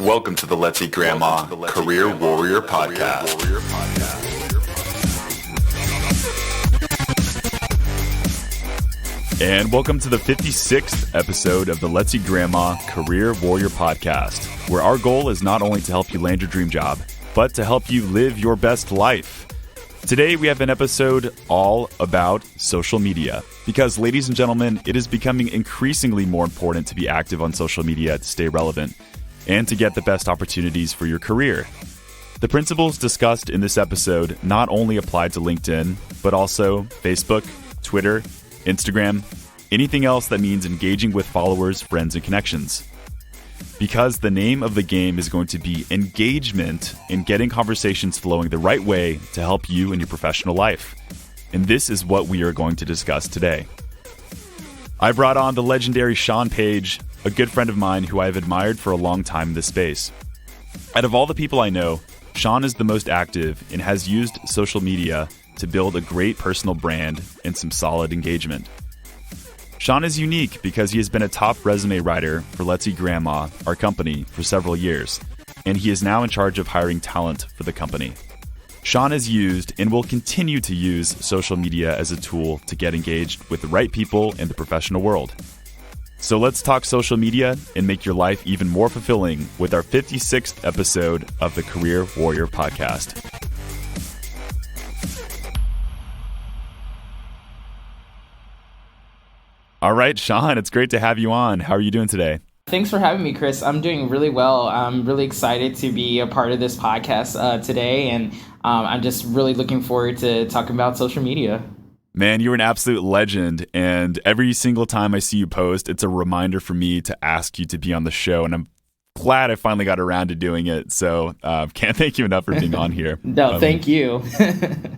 Welcome to the Let's Eat Grandma Career Warrior Podcast. And welcome to the 56th episode of the Let's Eat Grandma Career Warrior Podcast, where our goal is not only to help you land your dream job, but to help you live your best life. Today we have an episode all about social media, because ladies and gentlemen, it is becoming increasingly more important to be active on social media to stay relevant and to get the best opportunities for your career. The principles discussed in this episode not only apply to LinkedIn, but also Facebook, Twitter, Instagram, anything else that means engaging with followers, friends, and connections. Because the name of the game is going to be engagement and getting conversations flowing the right way to help you in your professional life. And this is what we are going to discuss today. I brought on the legendary Sean Page, a good friend of mine who I have admired for a long time in this space. Out of all the people I know, Sean is the most active and has used social media to build a great personal brand and some solid engagement. Sean is unique because he has been a top resume writer for Let's Eat Grandma, our company, for several years, and he is now in charge of hiring talent for the company. Sean has used and will continue to use social media as a tool to get engaged with the right people in the professional world. So let's talk social media and make your life even more fulfilling with our 56th episode of the Career Warrior Podcast. All right, Sean, it's great to have you on. How are you doing today? Thanks for having me, Chris. I'm doing really well. I'm really excited to be a part of this podcast today, and I'm just really looking forward to talking about social media. Man, you're an absolute legend, and every single time I see you post, it's a reminder for me to ask you to be on the show, and I'm glad I finally got around to doing it, so can't thank you enough for being on here. No, thank you.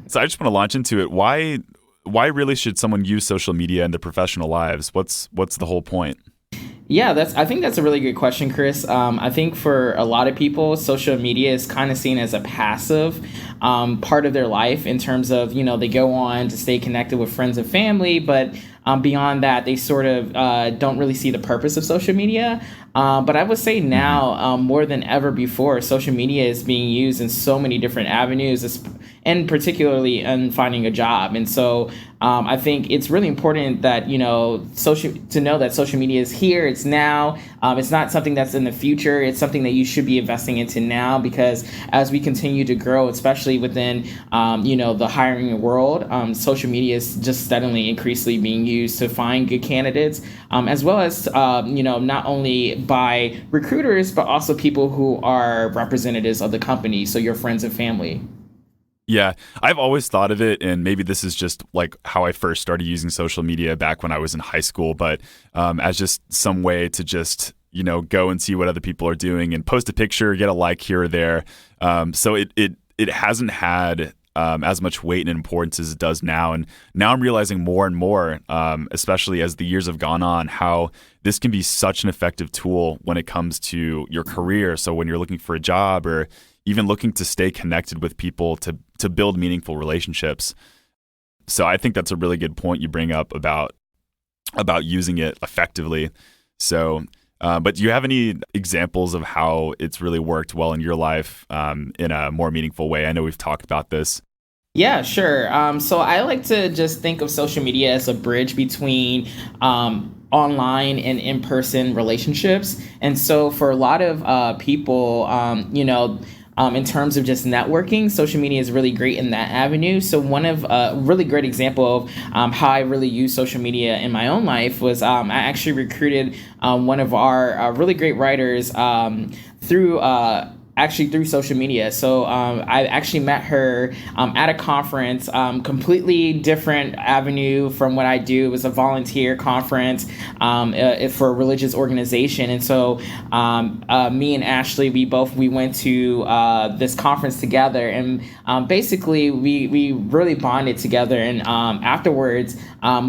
So I just want to launch into it. Why really should someone use social media in their professional lives? What's the whole point? Yeah, I think that's a really good question, Chris. I think for a lot of people, social media is kind of seen as a passive part of their life in terms of, they go on to stay connected with friends and family, but beyond that, they sort of don't really see the purpose of social media. But I would say now, more than ever before, social media is being used in so many different avenues, and particularly in finding a job. And so I think it's really important that, to know that social media is here, it's now. It's not something that's in the future. It's something that you should be investing into now, because as we continue to grow, especially within, the hiring world, social media is just steadily, increasingly being used to find good candidates, as well as, not only by recruiters, but also people who are representatives of the company, so your friends and family. Yeah, I've always thought of it, and maybe this is just like how I first started using social media back when I was in high school, but as just some way to just, go and see what other people are doing and post a picture, get a like here or there. So it hasn't had as much weight and importance as it does now. And now I'm realizing more and more, especially as the years have gone on, how this can be such an effective tool when it comes to your career. So when you're looking for a job or even looking to stay connected with people to build meaningful relationships. So I think that's a really good point you bring up about using it effectively. So, but do you have any examples of how it's really worked well in your life in a more meaningful way? I know we've talked about this. Yeah, sure. So I like to just think of social media as a bridge between online and in-person relationships. And so for a lot of people, in terms of just networking, social media is really great in that avenue. So one of a really great example of how I really use social media in my own life was I actually recruited one of our really great writers through social media. So I actually met her at a conference, completely different avenue from what I do. It was a volunteer conference for a religious organization. And so me and Ashley, we went to this conference together, and basically we really bonded together. And afterwards,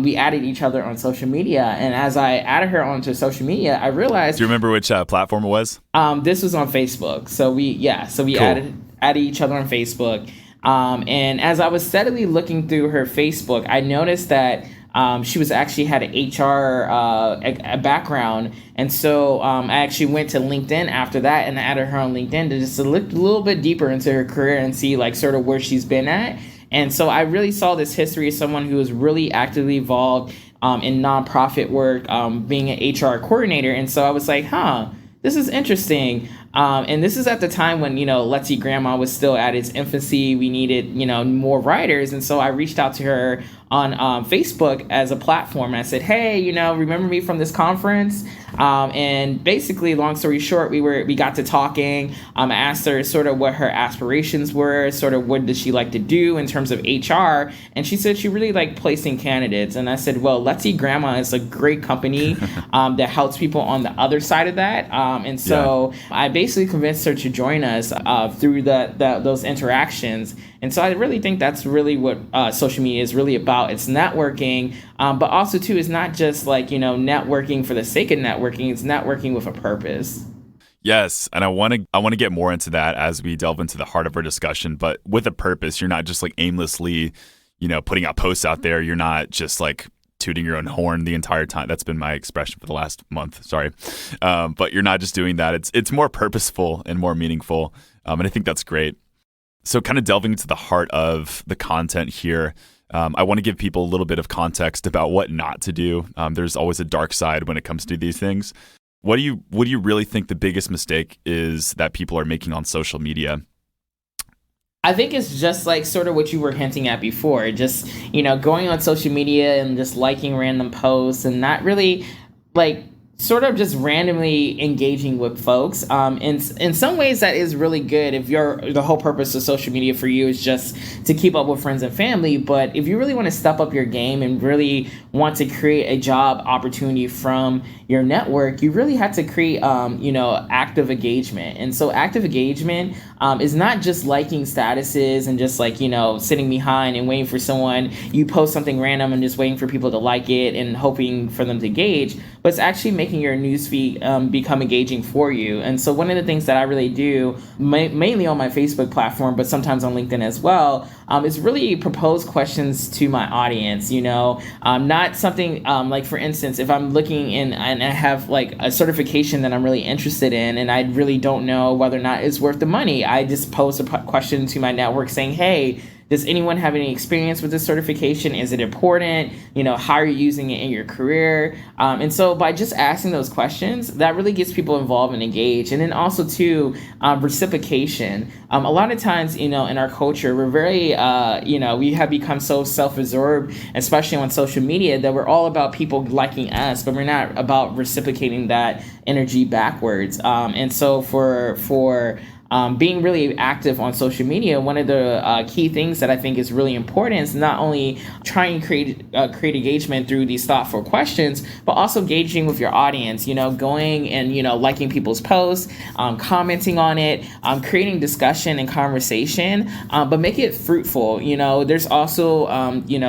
we added each other on social media. And as I added her onto social media, I realized... Do you remember which platform it was? This was on Facebook. So we cool. added each other on Facebook. And as I was steadily looking through her Facebook, I noticed that she was actually had an HR a background. And so I actually went to LinkedIn after that and added her on LinkedIn to just look a little bit deeper into her career and see like sort of where she's been at. And so I really saw this history of someone who was really actively involved in nonprofit work, being an HR coordinator. And so I was like, this is interesting. And this is at the time when, Let's Eat Grandma was still at its infancy. We needed, more writers. And so I reached out to her on Facebook as a platform. I said, hey, remember me from this conference? And basically, long story short, we got to talking. I asked her sort of what her aspirations were, sort of what does she like to do in terms of HR. And she said she really liked placing candidates. And I said, well, Let's Eat Grandma is a great company that helps people on the other side of that. And so I basically convinced her to join us through those interactions. And so I really think that's really what social media is really about. It's networking, but also too, it's not just like, networking for the sake of networking. It's networking with a purpose. Yes, and I want to get more into that as we delve into the heart of our discussion. But with a purpose, you're not just like aimlessly, putting out posts out there. You're not just like tooting your own horn the entire time. That's been my expression for the last month. Sorry, but you're not just doing that. It's more purposeful and more meaningful, and I think that's great. So kind of delving into the heart of the content here, I want to give people a little bit of context about what not to do. There's always a dark side when it comes to these things. What do you really think the biggest mistake is that people are making on social media? I think it's just like sort of what you were hinting at before, just, going on social media and just liking random posts and not really like sort of just randomly engaging with folks. In some ways that is really good if the whole purpose of social media for you is just to keep up with friends and family. But if you really want to step up your game and really want to create a job opportunity from your network, you really have to create, active engagement. And so active engagement is not just liking statuses and just like, sitting behind and waiting for someone, you post something random and just waiting for people to like it and hoping for them to engage, but it's actually making your newsfeed become engaging for you. And so one of the things that I really do, mainly on my Facebook platform, but sometimes on LinkedIn as well, is really propose questions to my audience, not something like, for instance, if I'm looking in and I have like a certification that I'm really interested in and I really don't know whether or not it's worth the money, I just pose a question to my network saying, hey, does anyone have any experience with this certification? Is it important? How are you using it in your career? And so by just asking those questions, that really gets people involved and engaged. And then also too, reciprocation. A lot of times, in our culture, we're very, we have become so self-absorbed, especially on social media, that we're all about people liking us, but we're not about reciprocating that energy backwards. And so for being really active on social media, one of the key things that I think is really important is not only trying to create engagement through these thoughtful questions, but also engaging with your audience, going and, liking people's posts, commenting on it, creating discussion and conversation, but make it fruitful. There's also,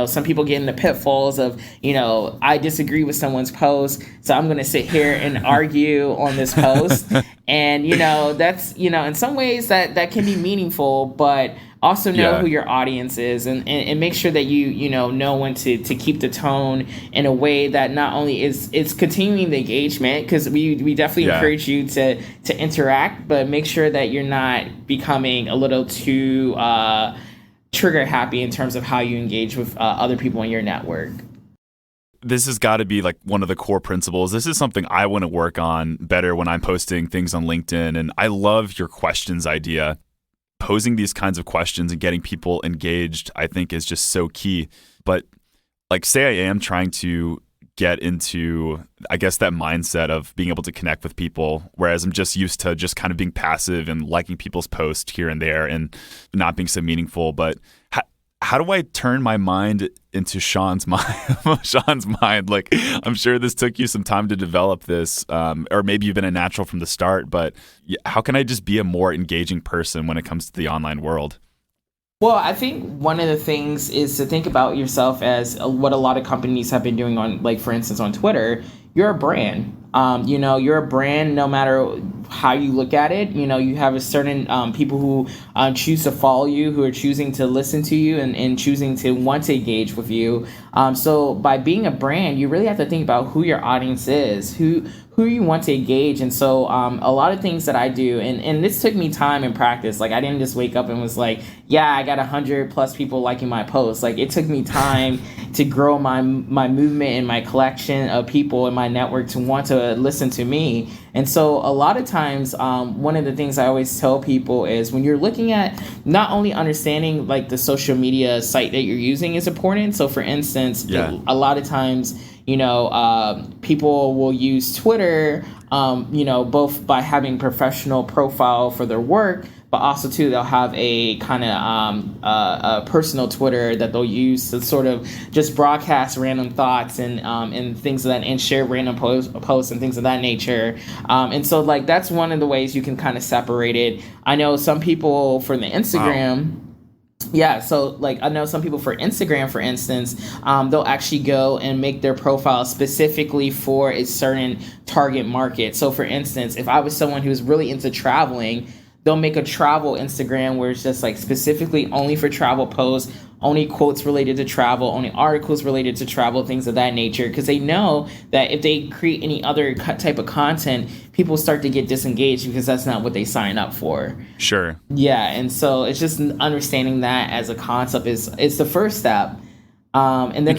some people get in the pitfalls of, I disagree with someone's post, so I'm going to sit here and argue on this post. And, that's, in some ways that can be meaningful, but also know who your audience is and make sure that you know when to keep the tone in a way that not only it's continuing the engagement, because we definitely encourage you to interact, but make sure that you're not becoming a little too trigger happy in terms of how you engage with other people in your network. This has got to be like one of the core principles. This is something I want to work on better when I'm posting things on LinkedIn. And I love your questions idea. Posing these kinds of questions and getting people engaged, I think, is just so key. But like, say I am trying to get into, I guess, that mindset of being able to connect with people, whereas I'm just used to just kind of being passive and liking people's posts here and there and not being so meaningful. But how do I turn my mind into Sean's mind? Like, I'm sure this took you some time to develop this, or maybe you've been a natural from the start, but how can I just be a more engaging person when it comes to the online world? Well, I think one of the things is to think about yourself as what a lot of companies have been doing on, like, for instance, on Twitter. You're a brand. You're a brand no matter how you look at it. You have a certain people who choose to follow you, who are choosing to listen to you and choosing to want to engage with you. So by being a brand, you really have to think about who your audience is, who you want to engage. And so a lot of things that I do, and this took me time and practice. Like, I didn't just wake up and was like, yeah, I got 100 plus people liking my post. Like, it took me time to grow my movement and my collection of people in my network to want to listen to me. And so a lot of times, one of the things I always tell people is when you're looking at not only understanding like the social media site that you're using is important. So for instance, a lot of times, people will use Twitter, both by having professional profile for their work, but also too they'll have a kind of a personal Twitter that they'll use to sort of just broadcast random thoughts and things of that, and share random posts and things of that nature. And so like that's one of the ways you can kind of separate it. I know some people for the Instagram. Wow. Yeah, so like I know some people for Instagram, for instance, they'll actually go and make their profile specifically for a certain target market. So for instance, if I was someone who's really into traveling, they'll make a travel Instagram where it's just like specifically only for travel posts, only quotes related to travel, only articles related to travel, things of that nature, because they know that if they create any other type of content, people start to get disengaged because that's not what they sign up for. Sure. Yeah, and so it's just understanding that as a concept is the first step. And then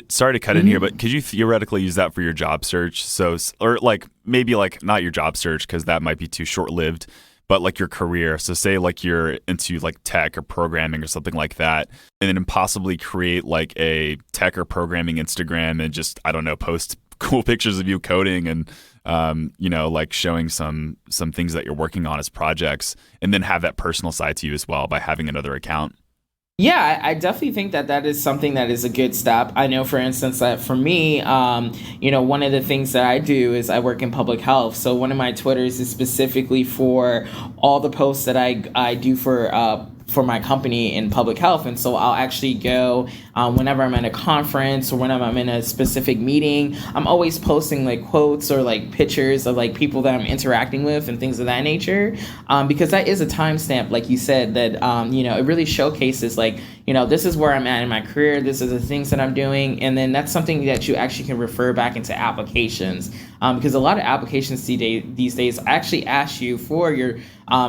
sorry to cut in here, but could you theoretically use that for your job search? So, or like maybe like not your job search because that might be too short-lived, but like your career. So say like you're into like tech or programming or something like that, and then possibly create like a tech or programming Instagram and just, I don't know, post cool pictures of you coding and, like showing some things that you're working on as projects, and then have that personal side to you as well by having another account. Yeah, I definitely think that is something that is a good step. I know, for instance, that for me, one of the things that I do is I work in public health. So one of my Twitters is specifically for all the posts that I do for my company in public health. And so I'll actually go whenever I'm at a conference or whenever I'm in a specific meeting, I'm always posting like quotes or like pictures of like people that I'm interacting with and things of that nature. Because that is a timestamp, like you said, that, it really showcases like, this is where I'm at in my career. This is the things that I'm doing. And then that's something that you actually can refer back into applications. Because a lot of applications these days actually ask you for your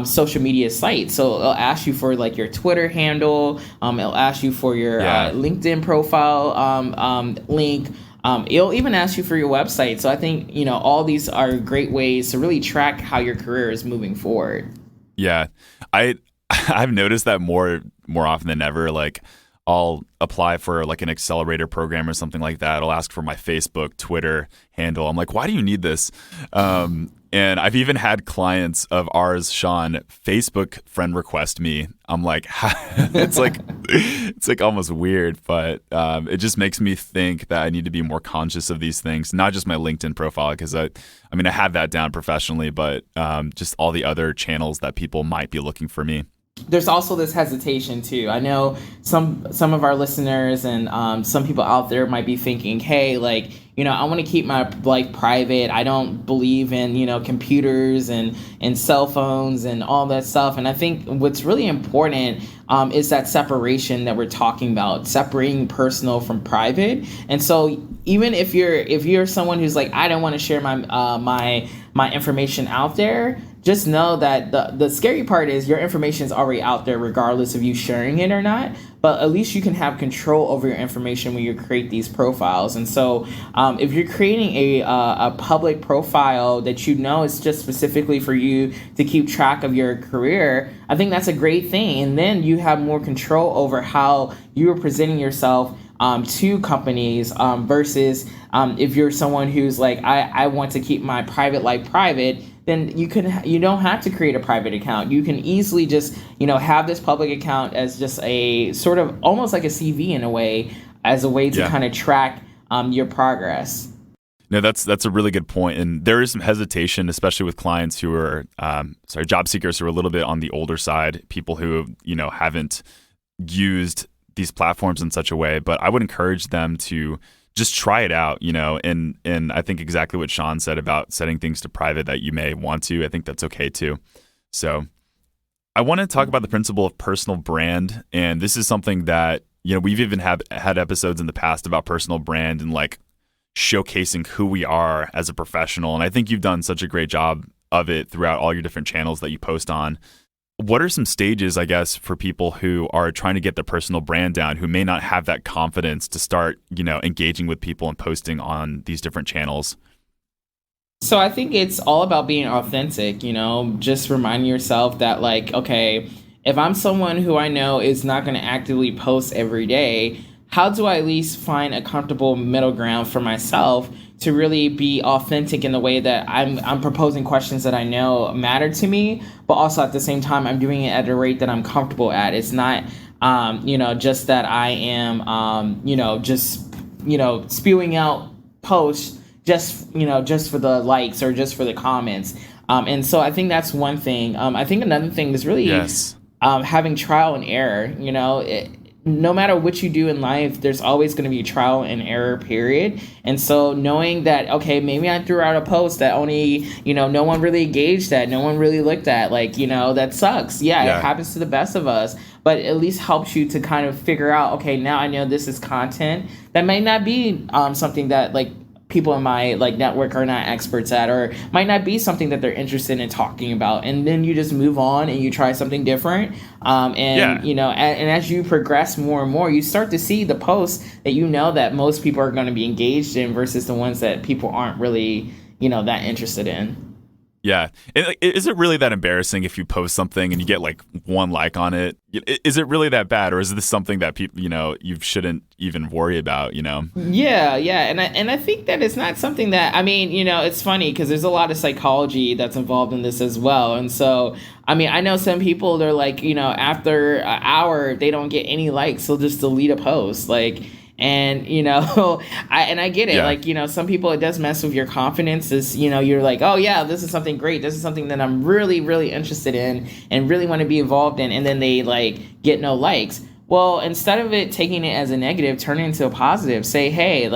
social media site. So it'll ask you for like your Twitter handle. It'll ask you for your LinkedIn profile link. It'll even ask you for your website. So I think, all these are great ways to really track how your career is moving forward. Yeah, I've noticed that more often than ever. Like I'll apply for like an accelerator program or something like that. I'll ask for my Facebook, Twitter handle. I'm like, why do you need this? And I've even had clients of ours, Sean, Facebook friend request me. I'm like, it's like almost weird, but it just makes me think that I need to be more conscious of these things, not just my LinkedIn profile, because I have that down professionally, but just all the other channels that people might be looking for me. There's also this hesitation too. I know some of our listeners and some people out there might be thinking, hey, like, I want to keep my life private. I don't believe in, computers and cell phones and all that stuff. And I think what's really important is that separation that we're talking about, separating personal from private. And so even if you're someone who's like, I don't want to share my information out there, just know that the scary part is your information is already out there regardless of you sharing it or not. But at least you can have control over your information when you create these profiles. And so if you're creating a public profile that is just specifically for you to keep track of your career, I think that's a great thing. And then you have more control over how you are presenting yourself to companies versus if you're someone who's like, I want to keep my private life private, then you don't have to create a private account. You can easily just, have this public account as just a sort of almost like a CV in a way, as a way to kind of track your progress. No, that's a really good point. And there is some hesitation, especially with clients who are, job seekers who are a little bit on the older side, people who, haven't used these platforms in such a way. But I would encourage them to just try it out, and I think exactly what Sean said about setting things to private that you may want to. I think that's okay too. So I want to talk about the principle of personal brand. And this is something that, we've even had episodes in the past about personal brand and like showcasing who we are as a professional. And I think you've done such a great job of it throughout all your different channels that you post on. What are some stages, I guess, for people who are trying to get their personal brand down, who may not have that confidence to start, engaging with people and posting on these different channels? So I think it's all about being authentic, just reminding yourself that, like, okay, if I'm someone who I know is not going to actively post every day, how do I at least find a comfortable middle ground for myself to really be authentic in the way that I'm proposing questions that I know matter to me, but also at the same time, I'm doing it at a rate that I'm comfortable at. It's not, just that I am, spewing out posts just for the likes or just for the comments. And so I think that's one thing. I think another thing is really having trial and error. No matter what you do in life, there's always going to be trial and error period. And so knowing that, okay, maybe I threw out a post that only, no one really engaged at, no one really looked at, that sucks. Yeah, it happens to the best of us, but at least helps you to kind of figure out, okay, now I know this is content that may not be something that people in my network are not experts at, or might not be something that they're interested in talking about, and then you just move on and you try something different. And as you progress more and more, you start to see the posts that that most people are going to be engaged in versus the ones that people aren't really that interested in. Yeah. And is it really that embarrassing if you post something and you get one like on it? Is it really that bad, or is this something that people, you shouldn't even worry about, Yeah. And I think that it's not something that, it's funny because there's a lot of psychology that's involved in this as well. And so, I know some people, they're after an hour, they don't get any likes, they'll just delete a post. And, I get it. Yeah. Some people, it does mess with your confidence. Is, you're like, oh, yeah, this is something great. This is something that I'm really, really interested in and really want to be involved in. And then they get no likes. Well, instead of it taking it as a negative, turn it into a positive. Say, hey,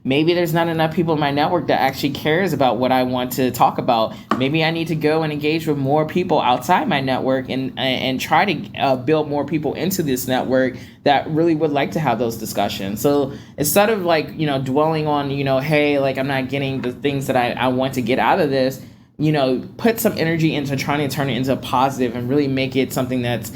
maybe there's not enough people in my network that actually cares about what I want to talk about. Maybe I need to go and engage with more people outside my network and try to build more people into this network that really would like to have those discussions. So instead of dwelling on, hey, I'm not getting the things that I want to get out of this, put some energy into trying to turn it into a positive and really make it something that's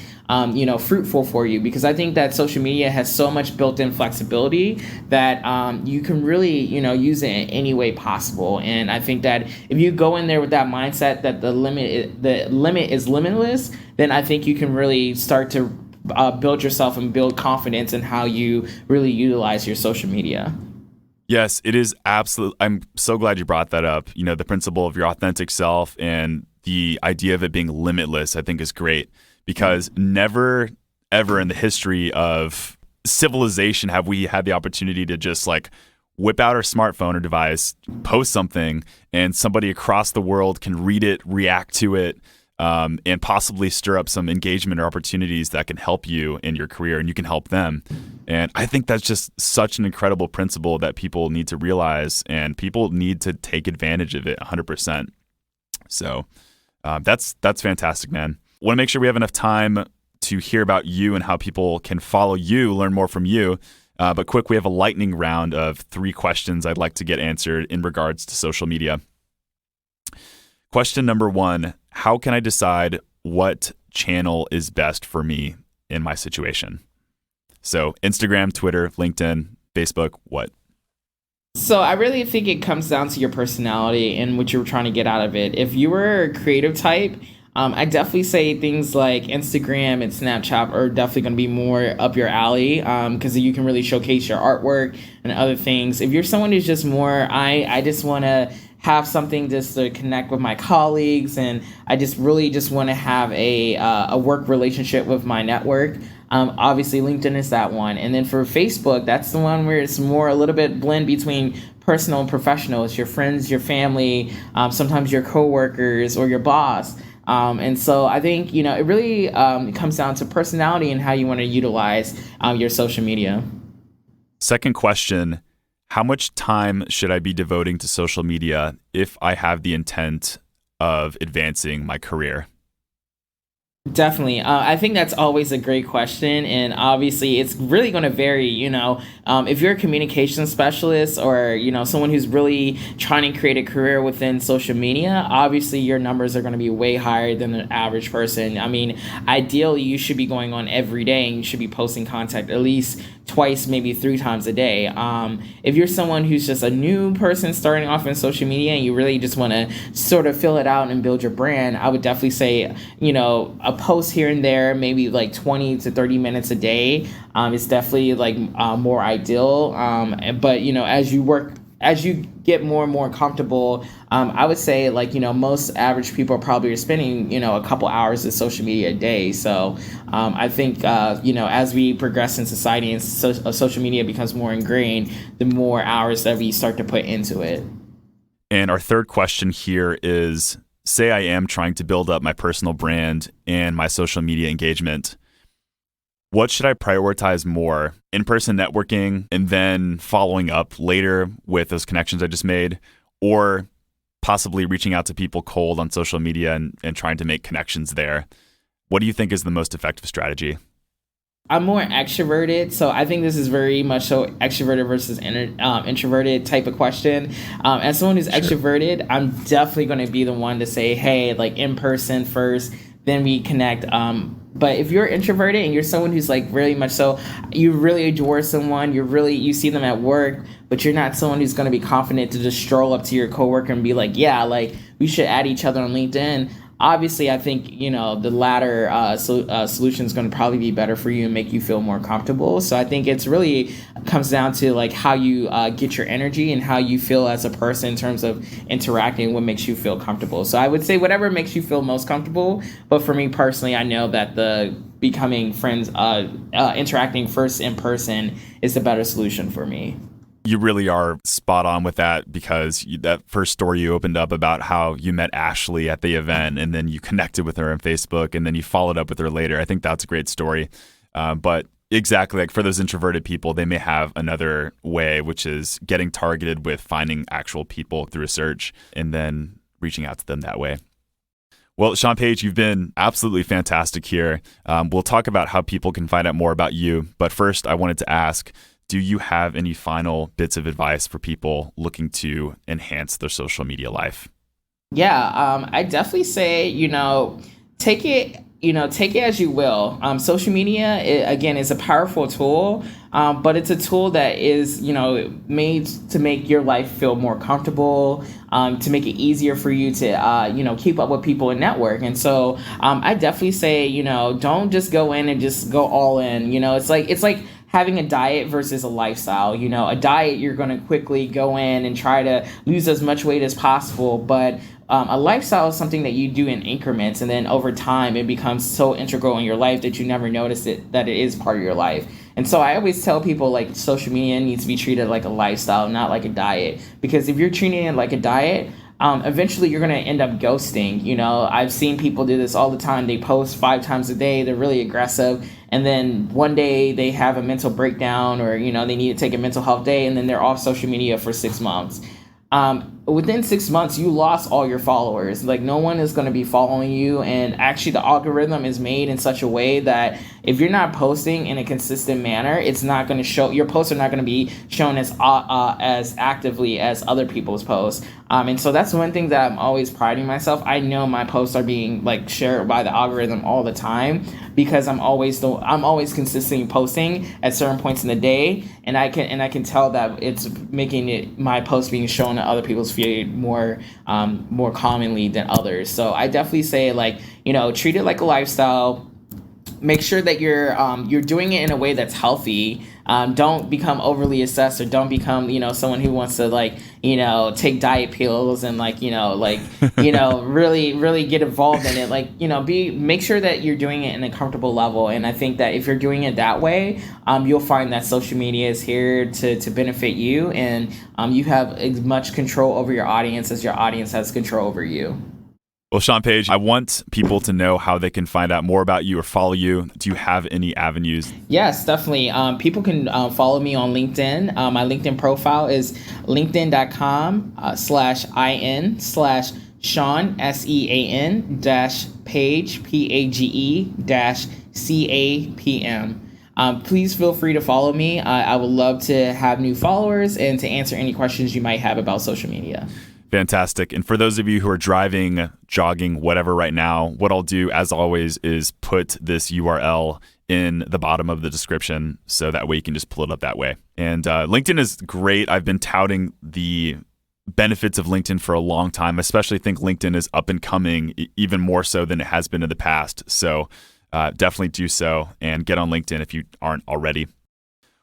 fruitful for you, because I think that social media has so much built-in flexibility that you can really, use it in any way possible. And I think that if you go in there with that mindset that the limit is limitless, then I think you can really start to build yourself and build confidence in how you really utilize your social media. Yes, it is absolutely. I'm so glad you brought that up. The principle of your authentic self and the idea of it being limitless, I think, is great, because never, ever in the history of civilization have we had the opportunity to just whip out our smartphone or device, post something, and somebody across the world can read it, react to it, and possibly stir up some engagement or opportunities that can help you in your career, and you can help them. And I think that's just such an incredible principle that people need to realize, and people need to take advantage of it 100%. So that's fantastic, man. Want to make sure we have enough time to hear about you and how people can follow you, learn more from you. But quick, we have a lightning round of 3 questions I'd like to get answered in regards to social media. Question number 1, how can I decide what channel is best for me in my situation? So Instagram, Twitter, LinkedIn, Facebook, what? So I really think it comes down to your personality and what you're trying to get out of it. If you were a creative type, I definitely say things like Instagram and Snapchat are definitely going to be more up your alley, because you can really showcase your artwork and other things. If you're someone who's just more, I just want to have something just to connect with my colleagues, and I just really just want to have a work relationship with my network. Obviously, LinkedIn is that one. And then for Facebook, that's the one where it's more a little bit blend between personal and professional. It's your friends, your family, sometimes your coworkers or your boss. And so I think, it really comes down to personality and how you want to utilize your social media. Second question, How much time should I be devoting to social media if I have the intent of advancing my career? Definitely. I think that's always a great question. And obviously, it's really going to vary. If you're a communication specialist or, someone who's really trying to create a career within social media, obviously your numbers are going to be way higher than the average person. I mean, ideally, you should be going on every day and you should be posting content at least twice, maybe 3 times a day. If you're someone who's just a new person starting off in social media and you really just want to sort of fill it out and build your brand, I would definitely say, a post here and there, maybe like 20 to 30 minutes a day, is definitely like more ideal. But, as you get more and more comfortable, I would say most average people probably are spending, a couple hours of social media a day. So I think, as we progress in society and social media becomes more ingrained, the more hours that we start to put into it. And our third question here is, say I am trying to build up my personal brand and my social media engagement. What should I prioritize more? In-person networking and then following up later with those connections I just made, or possibly reaching out to people cold on social media and trying to make connections there? What do you think is the most effective strategy? I'm more extroverted, so I think this is very much so extroverted versus introverted type of question. As someone who's extroverted, I'm definitely going to be the one to say, hey, like in person first, then we connect. But if you're introverted and you're someone who's like really much so, you really adore someone, you see them at work, but you're not someone who's going to be confident to just stroll up to your coworker and be like, yeah, like we should add each other on LinkedIn. Obviously, I think, the latter solution is going to probably be better for you and make you feel more comfortable. So I think it's really comes down to like how you get your energy and how you feel as a person in terms of interacting, what makes you feel comfortable. So I would say whatever makes you feel most comfortable. But for me personally, I know that the becoming friends, interacting first in person is the better solution for me. You really are spot on with that, because that first story you opened up about how you met Ashley at the event and then you connected with her on Facebook and then you followed up with her later. I think that's a great story. But exactly, like for those introverted people, they may have another way, which is getting targeted with finding actual people through a search and then reaching out to them that way. Well, Sean Page, you've been absolutely fantastic here. We'll talk about how people can find out more about you. But first, I wanted to ask, do you have any final bits of advice for people looking to enhance their social media life? Yeah, I definitely say, take it as you will. Social media, again, is a powerful tool, but it's a tool that is, made to make your life feel more comfortable, to make it easier for you to, keep up with people and network. And so I definitely say, don't just go in and just go all in. It's like having a diet versus a lifestyle. A diet, you're going to quickly go in and try to lose as much weight as possible, but a lifestyle is something that you do in increments, and then over time it becomes so integral in your life that you never notice that it is part of your life. And so I always tell people like social media needs to be treated like a lifestyle, not like a diet, because if you're treating it like a diet, eventually you're going to end up ghosting. I've seen people do this all the time. They post 5 times a day. They're really aggressive. And then one day they have a mental breakdown, or, they need to take a mental health day, and then they're off social media for 6 months. Within 6 months, you lost all your followers. Like, no one is going to be following you. And actually, the algorithm is made in such a way that if you're not posting in a consistent manner, it's not going to show, your posts are not going to be shown as actively as other people's posts. And so that's one thing that I'm always priding myself. I know my posts are being like shared by the algorithm all the time, because I'm always consistently posting at certain points in the day, and I can tell that it's making my posts being shown to other people's feed more commonly than others. So I definitely say, like, treat it like a lifestyle. Make sure that you're doing it in a way that's healthy. Don't become overly obsessed, or don't become, someone who wants to take diet pills and really, really get involved in it. Make sure that you're doing it in a comfortable level. And I think that if you're doing it that way, you'll find that social media is here to benefit you, and you have as much control over your audience as your audience has control over you. Well, Sean Page, I want people to know how they can find out more about you or follow you. Do you have any avenues? Yes, definitely. People can follow me on LinkedIn. My LinkedIn profile is linkedin.com/in/Sean, SEAN -Page, PAGE -CAPM. Please feel free to follow me. I would love to have new followers and to answer any questions you might have about social media. Fantastic. And for those of you who are driving, jogging, whatever right now, what I'll do, as always, is put this URL in the bottom of the description so that way you can just pull it up that way. And LinkedIn is great. I've been touting the benefits of LinkedIn for a long time. I especially think LinkedIn is up and coming even more so than it has been in the past. So definitely do so and get on LinkedIn if you aren't already.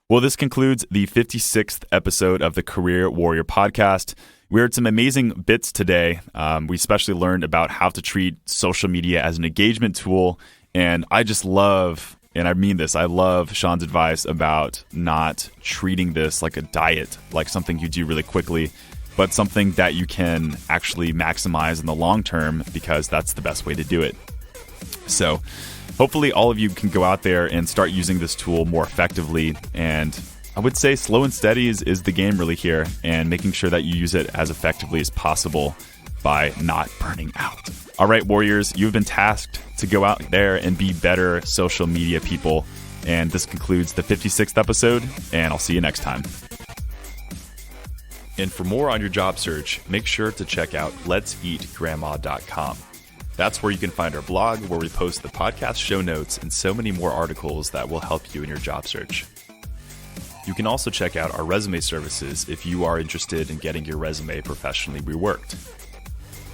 Well, this concludes the 56th episode of the Career Warrior Podcast. We heard some amazing bits today. We especially learned about how to treat social media as an engagement tool. And I just love, and I mean this, I love Sean's advice about not treating this like a diet, like something you do really quickly, but something that you can actually maximize in the long term because that's the best way to do it. So hopefully all of you can go out there and start using this tool more effectively. And I would say slow and steady is the game really here, and making sure that you use it as effectively as possible by not burning out. All right, Warriors, you've been tasked to go out there and be better social media people. And this concludes the 56th episode, and I'll see you next time. And for more on your job search, make sure to check out letseatgrandma.com. That's where you can find our blog, where we post the podcast show notes and so many more articles that will help you in your job search. You can also check out our resume services if you are interested in getting your resume professionally reworked.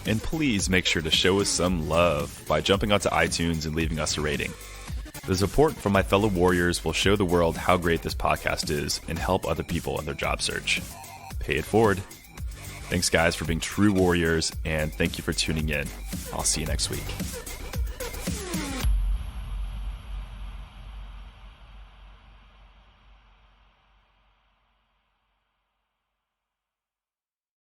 And please make sure to show us some love by jumping onto iTunes and leaving us a rating. The support from my fellow warriors will show the world how great this podcast is and help other people in their job search. Pay it forward. Thanks, guys, for being true warriors, and thank you for tuning in. I'll see you next week.